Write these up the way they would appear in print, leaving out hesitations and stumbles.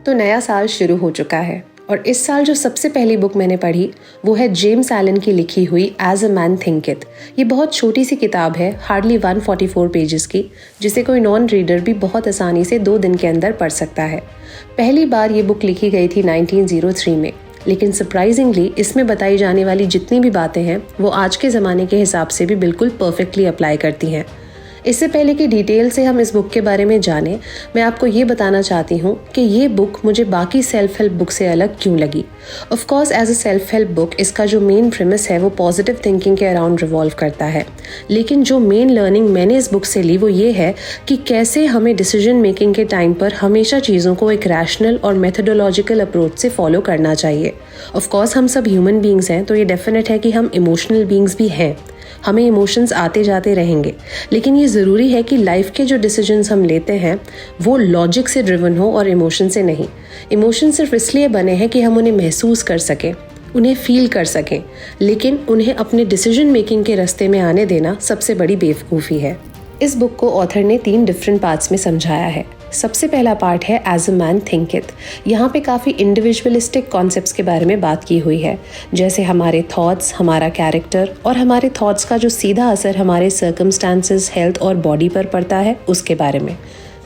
तो नया साल शुरू हो चुका है और इस साल जो सबसे पहली बुक मैंने पढ़ी वो है जेम्स एलन की लिखी हुई एज अ मैन थिंकeth। ये बहुत छोटी सी किताब है, हार्डली 144 पेजेस की, जिसे कोई नॉन रीडर भी बहुत आसानी से 2 दिन के अंदर पढ़ सकता है। पहली बार ये बुक लिखी गई थी 1903 में, लेकिन सरप्राइजिंगली इसमें बताई जाने वाली जितनी भी बातें हैं वो आज के ज़माने के हिसाब से भी बिल्कुल परफेक्टली अप्लाई करती हैं। इससे पहले कि डिटेल से हम इस बुक के बारे में जानें, मैं आपको ये बताना चाहती हूँ कि ये बुक मुझे बाकी सेल्फ हेल्प बुक से अलग क्यों लगी। Of course as a self help book इसका जो मेन प्रेमिस है वो पॉजिटिव थिंकिंग के अराउंड रिवॉल्व करता है, लेकिन जो मेन लर्निंग मैंने इस बुक से ली वो ये है कि कैसे हमें डिसीजन मेकिंग के टाइम पर हमेशा चीज़ों को एक रैशनल और मेथोडोलॉजिकल अप्रोच से फॉलो करना चाहिए। ऑफ कोर्स हम सब ह्यूमन बींग्स हैं, तो ये डेफिनेट है कि हम इमोशनल बींग्स भी हैं, हमें इमोशंस आते जाते रहेंगे, लेकिन ये ज़रूरी है कि लाइफ के जो डिसीजंस हम लेते हैं वो लॉजिक से ड्रिवन हो और इमोशन से नहीं। इमोशन सिर्फ इसलिए बने हैं कि हम उन्हें महसूस कर सकें, उन्हें फील कर सकें, लेकिन उन्हें अपने डिसीजन मेकिंग के रास्ते में आने देना सबसे बड़ी बेवकूफ़ी है। इस बुक को ऑथर ने 3 डिफरेंट पार्ट्स में समझाया है। सबसे पहला पार्ट है एज अ मैन थिंकeth। यहाँ पे काफ़ी इंडिविजुअलिस्टिक कॉन्सेप्ट्स के बारे में बात की हुई है, जैसे हमारे थॉट्स, हमारा कैरेक्टर और हमारे थॉट्स का जो सीधा असर हमारे सर्कमस्टांसेस, हेल्थ और बॉडी पर पड़ता है उसके बारे में।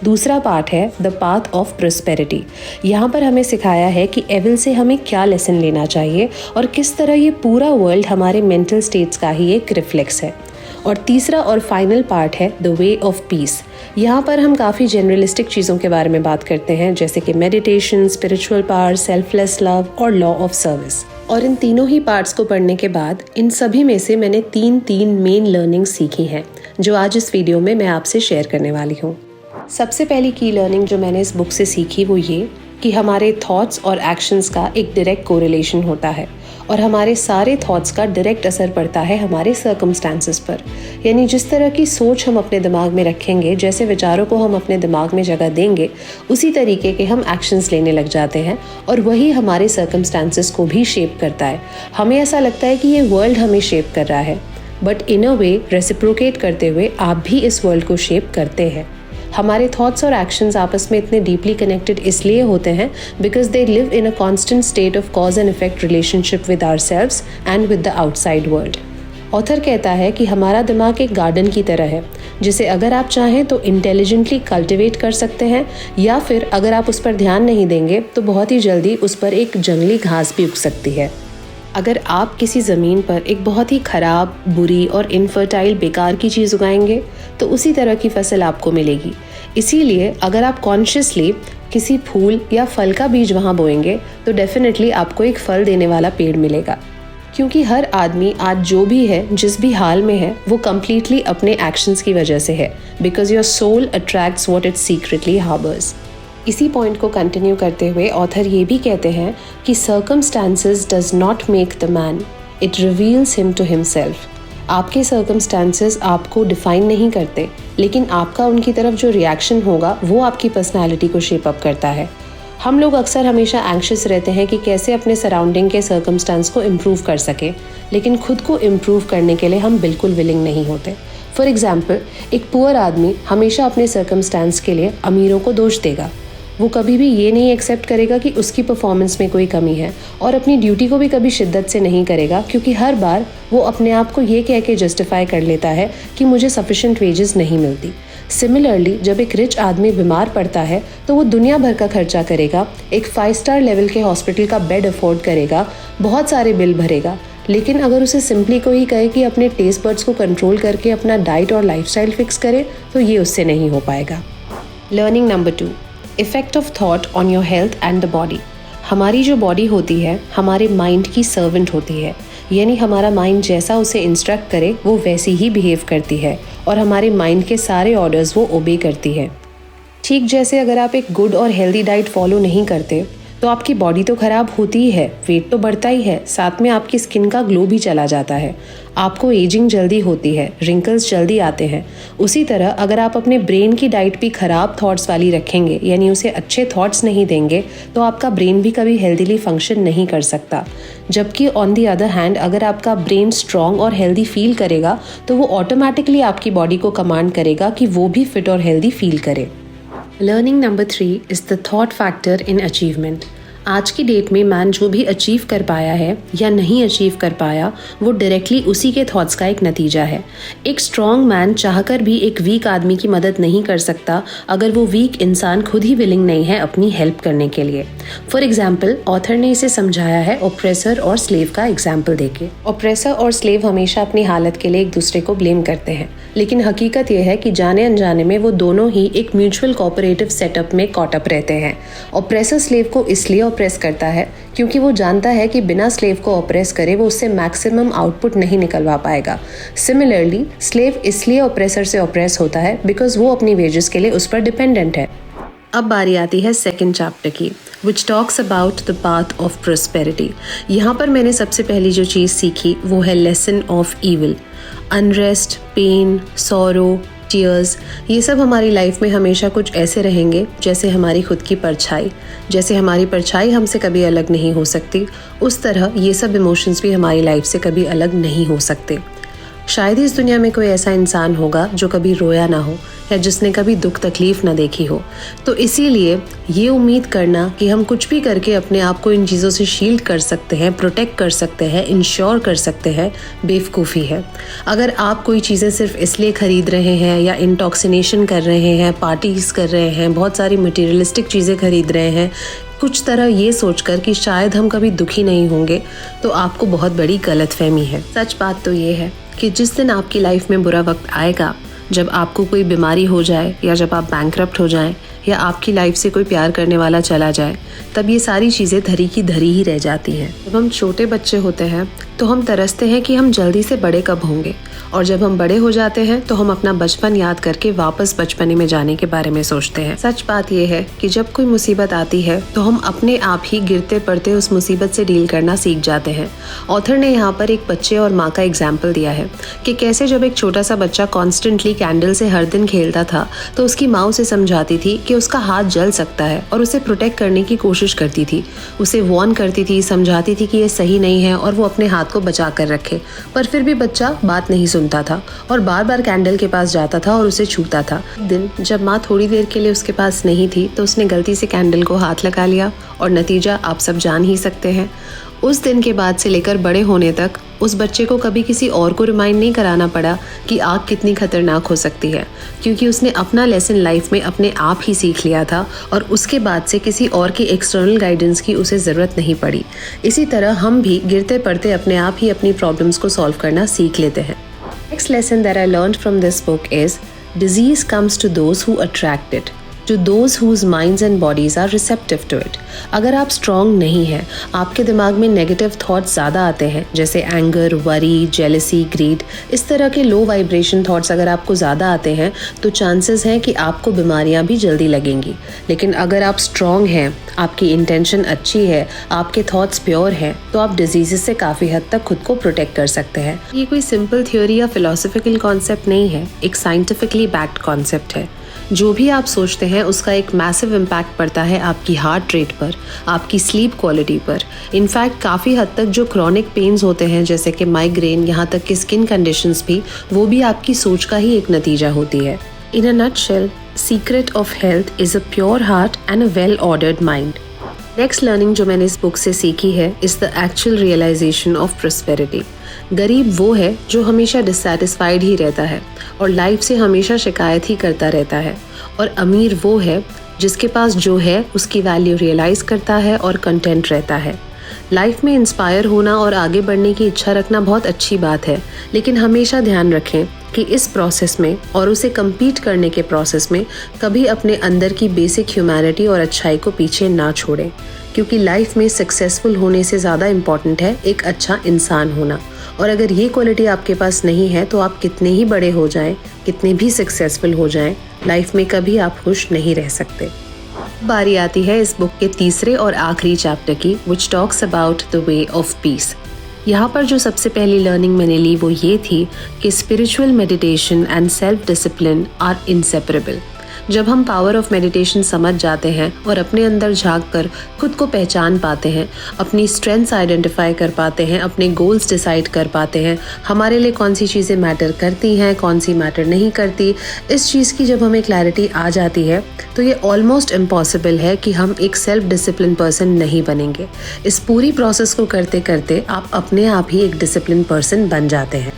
दूसरा पार्ट है द पाथ ऑफ प्रोस्पेरिटी। यहाँ पर हमें सिखाया है कि एविल से हमें क्या लेसन लेना चाहिए और किस तरह ये पूरा वर्ल्ड हमारे मेंटल स्टेट्स का ही एक रिफ्लेक्स है। और तीसरा और फाइनल पार्ट है द वे ऑफ पीस। यहाँ पर हम काफ़ी जनरलिस्टिक चीज़ों के बारे में बात करते हैं, जैसे कि meditation, spiritual power, selfless love और लॉ ऑफ सर्विस। और इन तीनों ही पार्ट्स को पढ़ने के बाद इन सभी में से मैंने 3 मेन लर्निंग सीखी हैं, जो आज इस वीडियो में मैं आपसे शेयर करने वाली हूँ। सबसे पहली की लर्निंग जो मैंने इस बुक से सीखी वो ये कि हमारे थॉट्स और एक्शंस का एक डायरेक्ट कोरिलेशन होता है और हमारे सारे थॉट्स का डायरेक्ट असर पड़ता है हमारे सर्कमस्टांसेस पर। यानी जिस तरह की सोच हम अपने दिमाग में रखेंगे, जैसे विचारों को हम अपने दिमाग में जगह देंगे, उसी तरीके के हम एक्शंस लेने लग जाते हैं और वही हमारे सर्कमस्टांसेस को भी शेप करता है। हमें ऐसा लगता है कि ये वर्ल्ड हमें शेप कर रहा है, but in a way reciprocate करते हुए आप भी इस वर्ल्ड को शेप करते हैं। हमारे थॉट्स और एक्शंस आपस में इतने डीपली कनेक्टेड इसलिए होते हैं because they live in a constant state of cause and effect relationship with ourselves and with the outside world. Author कहता है कि हमारा दिमाग एक गार्डन की तरह है, जिसे अगर आप चाहें तो इंटेलिजेंटली कल्टिवेट कर सकते हैं, या फिर अगर आप उस पर ध्यान नहीं देंगे तो बहुत ही जल्दी उस पर एक जंगली घास भी उग सकती है। अगर आप किसी ज़मीन पर एक बहुत ही ख़राब, बुरी और इनफर्टाइल बेकार की चीज़ उगाएंगे तो उसी तरह की फसल आपको मिलेगी। इसीलिए अगर आप कॉन्शियसली किसी फूल या फल का बीज वहाँ बोएंगे तो डेफिनेटली आपको एक फल देने वाला पेड़ मिलेगा। क्योंकि हर आदमी आज जो भी है, जिस भी हाल में है, वो कम्प्लीटली अपने एक्शंस की वजह से है, because your soul attracts what it secretly harbours. इसी पॉइंट को कंटिन्यू करते हुए ऑथर ये भी कहते हैं कि circumstances does not make the man, it reveals him to himself. आपके सर्कमस्टांसेस आपको डिफाइन नहीं करते, लेकिन आपका उनकी तरफ जो रिएक्शन होगा वो आपकी पर्सनालिटी को शेप अप करता है। हम लोग अक्सर हमेशा एंग्शियस रहते हैं कि कैसे अपने सराउंडिंग के सर्कमस्टांस को इम्प्रूव कर सकें, लेकिन खुद को इम्प्रूव करने के लिए हम बिल्कुल विलिंग नहीं होते। फॉर एग्जाम्पल, एक पुअर आदमी हमेशा अपने सर्कमस्टांस के लिए अमीरों को दोष देगा। वो कभी भी ये नहीं एक्सेप्ट करेगा कि उसकी परफॉर्मेंस में कोई कमी है, और अपनी ड्यूटी को भी कभी शिद्दत से नहीं करेगा, क्योंकि हर बार वो अपने आप को ये कह के जस्टिफाई कर लेता है कि मुझे सफिशिएंट वेजेस नहीं मिलती। सिमिलरली जब एक रिच आदमी बीमार पड़ता है तो वो दुनिया भर का खर्चा करेगा, एक 5 स्टार लेवल के हॉस्पिटल का बेड अफोर्ड करेगा, बहुत सारे बिल भरेगा, लेकिन अगर उसे सिंपली कोई कहे कि अपने टेस्ट बड्स को कंट्रोल करके अपना डाइट और लाइफस्टाइल फिक्स करे तो ये उससे नहीं हो पाएगा। Learning number 2, effect of thought on your health and the body. हमारी जो बॉडी होती है हमारे माइंड की सर्वेंट होती है, यानी हमारा माइंड जैसा उसे इंस्ट्रक्ट करे वो वैसी ही बिहेव करती है और हमारे माइंड के सारे ऑर्डर्स वो ओबे करती है। ठीक जैसे अगर आप एक गुड और हेल्दी डाइट फॉलो नहीं करते तो आपकी बॉडी तो ख़राब होती ही है, वेट तो बढ़ता ही है, साथ में आपकी स्किन का ग्लो भी चला जाता है, आपको एजिंग जल्दी होती है, रिंकल्स जल्दी आते हैं। उसी तरह अगर आप अपने ब्रेन की डाइट भी ख़राब थॉट्स वाली रखेंगे, यानी उसे अच्छे थॉट्स नहीं देंगे, तो आपका ब्रेन भी कभी हेल्दीली फंक्शन नहीं कर सकता। जबकि ऑन दी अदर हैंड अगर आपका ब्रेन स्ट्रॉन्ग और हेल्दी फील करेगा तो वो ऑटोमेटिकली आपकी बॉडी को कमांड करेगा कि वो भी फिट और हेल्दी फील करे। Learning number 3 is the thought factor in achievement. आज की डेट में मैन जो भी अचीव कर पाया है या नहीं अचीव कर पाया, वो डायरेक्टली उसी के थॉट्स का एक नतीजा है। एक स्ट्रॉन्ग मैन चाहकर भी एक वीक आदमी की मदद नहीं कर सकता अगर वो वीक इंसान खुद ही विलिंग नहीं है अपनी हेल्प करने के लिए। फॉर एग्जाम्पल, ऑथर ने इसे समझाया है ऑप्रेसर और स्लेव का एग्जाम्पल देके। ऑप्रेसर और स्लेव हमेशा अपनी हालत के लिए एक दूसरे को ब्लेम करते हैं, लेकिन हकीकत यह है कि जाने अनजाने में वो दोनों ही एक म्यूचुअल कोऑपरेटिव सेटअप में कॉट अप रहते हैं। ऑप्रेसर स्लेव को इसलिए ऑप्रेस करता है क्योंकि वो जानता है कि बिना स्लेव को ऑप्रेस करे वो उससे मैक्सिमम आउटपुट नहीं निकलवा पाएगा। सिमिलरली, स्लेव इसलिए ऑप्रेसर से ऑप्रेस होता है बिकॉज वो अपनी वेजेस के लिए उस पर डिपेंडेंट है। अब बारी आती है सेकेंड चैप्टर की, which talks about the path of prosperity. यहाँ पर मैंने सबसे पहली जो चीज़ सीखी वो है lesson of evil. Unrest, pain, sorrow, tears, ये सब हमारी लाइफ में हमेशा कुछ ऐसे रहेंगे जैसे हमारी खुद की परछाई। जैसे हमारी परछाई हमसे कभी अलग नहीं हो सकती, उस तरह ये सब इमोशंस भी हमारी लाइफ से कभी अलग नहीं हो सकते। शायद ही इस दुनिया में कोई ऐसा इंसान होगा जो कभी रोया ना हो या जिसने कभी दुख तकलीफ ना देखी हो। तो इसीलिए ये उम्मीद करना कि हम कुछ भी करके अपने आप को इन चीज़ों से शील्ड कर सकते हैं, प्रोटेक्ट कर सकते हैं, इंश्योर कर सकते हैं, बेवकूफ़ी है। अगर आप कोई चीज़ें सिर्फ इसलिए ख़रीद रहे हैं या इंटॉक्सिनेशन कर रहे हैं, पार्टीज़ कर रहे हैं, बहुत सारी मटीरियलिस्टिक चीज़ें खरीद रहे हैं कुछ तरह ये सोचकर कि शायद हम कभी दुखी नहीं होंगे, तो आपको बहुत बड़ी गलतफहमी है। सच बात तो ये है कि जिस दिन आपकी लाइफ में बुरा वक्त आएगा, जब आपको कोई बीमारी हो जाए या जब आप बैंकरप्ट हो जाएं या आपकी लाइफ से कोई प्यार करने वाला चला जाए, तब ये सारी चीज़ें धरी की धरी ही रह जाती हैं। जब हम छोटे बच्चे होते हैं तो हम तरसते हैं कि हम जल्दी से बड़े कब होंगे, और जब हम बड़े हो जाते हैं तो हम अपना बचपन याद करके वापस बचपने में जाने के बारे में सोचते हैं। सच बात यह है कि जब कोई मुसीबत आती है तो हम अपने आप ही गिरते पड़ते उस मुसीबत से डील करना सीख जाते हैं। ऑथर ने यहाँ पर एक बच्चे और माँ का एग्जाम्पल दिया है कि कैसे जब एक छोटा सा बच्चा कॉन्स्टेंटली कैंडल से हर दिन खेलता था तो उसकी माँ उसे समझाती थी कि उसका हाथ जल सकता है और उसे प्रोटेक्ट करने की कोशिश करती थी, उसे वार्न करती थी, समझाती थी कि ये सही नहीं है और वो अपने हाथ को बचा कर रखे। पर फिर भी बच्चा बात नहीं सुनता था और बार बार कैंडल के पास जाता था और उसे छूता था। एक दिन जब माँ थोड़ी देर के लिए उसके पास नहीं थी तो उसने गलती से कैंडल को हाथ लगा लिया और नतीजा आप सब जान ही सकते हैं। उस दिन के बाद से लेकर बड़े होने तक उस बच्चे को कभी किसी और को रिमाइंड नहीं कराना पड़ा कि आग कितनी खतरनाक हो सकती है, क्योंकि उसने अपना लेसन लाइफ में अपने आप ही सीख लिया था और उसके बाद से किसी और की एक्सटर्नल गाइडेंस की उसे ज़रूरत नहीं पड़ी। इसी तरह हम भी गिरते पड़ते अपने आप ही अपनी प्रॉब्लम्स को सॉल्व करना सीख लेते हैं। Next lesson that I learned from this book is disease comes to those who attract it, to those whose minds and bodies are receptive to it। अगर आप स्ट्रॉन्ग नहीं हैं, आपके दिमाग में नेगेटिव थॉट्स ज़्यादा आते हैं जैसे एंगर, वरी, जेलसी, ग्रीड, इस तरह के लो वाइब्रेशन थॉट्स अगर आपको ज़्यादा आते हैं तो चांसेस हैं कि आपको बीमारियां भी जल्दी लगेंगी। लेकिन अगर आप स्ट्रॉन्ग हैं, आपकी इंटेंशन अच्छी है, आपके थॉट्स प्योर हैं, तो आप डिजीज़ से काफ़ी हद तक खुद को प्रोटेक्ट कर सकते हैं। ये कोई सिंपल थ्योरी या फिलोसफिकल कॉन्सेप्ट नहीं है, एक साइंटिफिकली बैक्ड कॉन्सेप्ट है। जो भी आप सोचते हैं उसका एक मैसिव इम्पैक्ट पड़ता है आपकी हार्ट रेट पर, आपकी स्लीप क्वालिटी पर। इनफैक्ट काफ़ी हद तक जो क्रॉनिक पेन्स होते हैं जैसे कि माइग्रेन, यहाँ तक कि स्किन कंडीशंस भी, वो भी आपकी सोच का ही एक नतीजा होती है। In a nutshell, secret of health is a pure heart and a well ordered mind. Next learning जो मैंने इस बुक से सीखी है is the actual realization of prosperity. गरीब वो है जो हमेशा डिससैटिस्फाइड ही रहता है और लाइफ से हमेशा शिकायत ही करता रहता है, और अमीर वो है जिसके पास जो है उसकी वैल्यू रियलाइज़ करता है और कंटेंट रहता है। लाइफ में इंस्पायर होना और आगे बढ़ने की इच्छा रखना बहुत अच्छी बात है, लेकिन हमेशा ध्यान रखें कि इस प्रोसेस में और उसे कम्पीट करने के प्रोसेस में कभी अपने अंदर की बेसिक ह्यूमैनिटी और अच्छाई को पीछे ना छोड़ें, क्योंकि लाइफ में सक्सेसफुल होने से ज़्यादा इम्पॉर्टेंट है एक अच्छा इंसान होना। और अगर ये क्वालिटी आपके पास नहीं है तो आप कितने ही बड़े हो जाएं, कितने भी सक्सेसफुल हो जाएं, लाइफ में कभी आप खुश नहीं रह सकते। बारी आती है इस बुक के तीसरे और आखिरी चैप्टर की, which talks about the way of peace. यहाँ पर जो सबसे पहली लर्निंग मैंने ली वो ये थी कि spiritual meditation and self discipline are inseparable. जब हम पावर ऑफ मेडिटेशन समझ जाते हैं और अपने अंदर झांक कर खुद को पहचान पाते हैं, अपनी स्ट्रेंथ्स आइडेंटिफाई कर पाते हैं, अपने गोल्स डिसाइड कर पाते हैं, हमारे लिए कौन सी चीज़ें मैटर करती हैं, कौन सी मैटर नहीं करती, इस चीज़ की जब हमें क्लैरिटी आ जाती है तो ये ऑलमोस्ट इम्पॉसिबल है कि हम एक सेल्फ डिसिप्लिन पर्सन नहीं बनेंगे। इस पूरी प्रोसेस को करते करते आप अपने आप ही एक डिसिप्लिन पर्सन बन जाते हैं।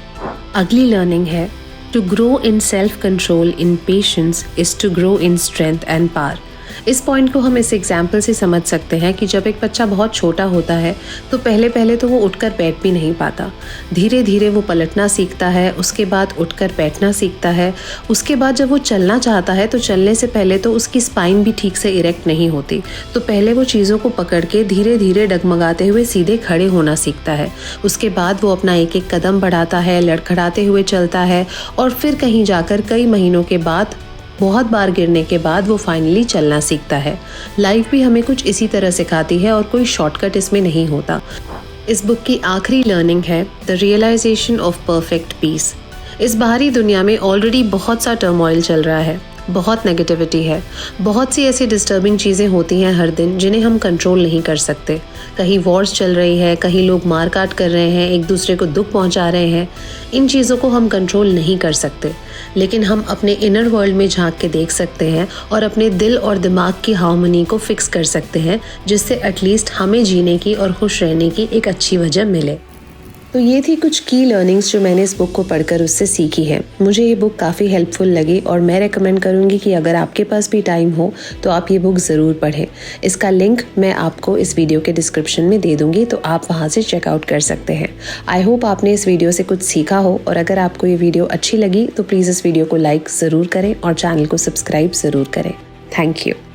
अगली लर्निंग है, to grow in self control in patience is to grow in strength and power. इस पॉइंट को हम इस एग्जाम्पल से समझ सकते हैं कि जब एक बच्चा बहुत छोटा होता है तो पहले तो वो उठकर बैठ भी नहीं पाता। धीरे धीरे वो पलटना सीखता है, उसके बाद उठकर बैठना सीखता है, उसके बाद जब वो चलना चाहता है तो चलने से पहले तो उसकी स्पाइन भी ठीक से इरेक्ट नहीं होती, तो पहले वो चीज़ों को पकड़ के धीरे धीरे डगमगाते हुए सीधे खड़े होना सीखता है। उसके बाद वो अपना एक एक कदम बढ़ाता है, लड़खड़ाते हुए चलता है और फिर कहीं जाकर कई महीनों के बाद, बहुत बार गिरने के बाद वो फाइनली चलना सीखता है। लाइफ भी हमें कुछ इसी तरह सिखाती है और कोई शॉर्टकट इसमें नहीं होता। इस बुक की आखिरी लर्निंग है the realisation of perfect peace. इस बाहरी दुनिया में ऑलरेडी बहुत सा टर्मोइल चल रहा है, बहुत नेगेटिविटी है, बहुत सी ऐसी डिस्टर्बिंग चीज़ें होती हैं हर दिन जिन्हें हम कंट्रोल नहीं कर सकते। कहीं वॉर्स चल रही है, कहीं लोग मार काट कर रहे हैं, एक दूसरे को दुख पहुंचा रहे हैं। इन चीज़ों को हम कंट्रोल नहीं कर सकते, लेकिन हम अपने इनर वर्ल्ड में झांक के देख सकते हैं और अपने दिल और दिमाग की हार्मनी को फिक्स कर सकते हैं, जिससे एटलीस्ट हमें जीने की और खुश रहने की एक अच्छी वजह मिले। तो ये थी कुछ की लर्निंग्स जो मैंने इस बुक को पढ़कर उससे सीखी है। मुझे ये बुक काफ़ी हेल्पफुल लगी और मैं रेकमेंड करूँगी कि अगर आपके पास भी टाइम हो तो आप ये बुक ज़रूर पढ़ें। इसका लिंक मैं आपको इस वीडियो के डिस्क्रिप्शन में दे दूँगी, तो आप वहाँ से चेकआउट कर सकते हैं। आई होप आपने इस वीडियो से कुछ सीखा हो, और अगर आपको ये वीडियो अच्छी लगी तो प्लीज़ इस वीडियो को लाइक ज़रूर करें और चैनल को सब्सक्राइब ज़रूर करें। Thank you.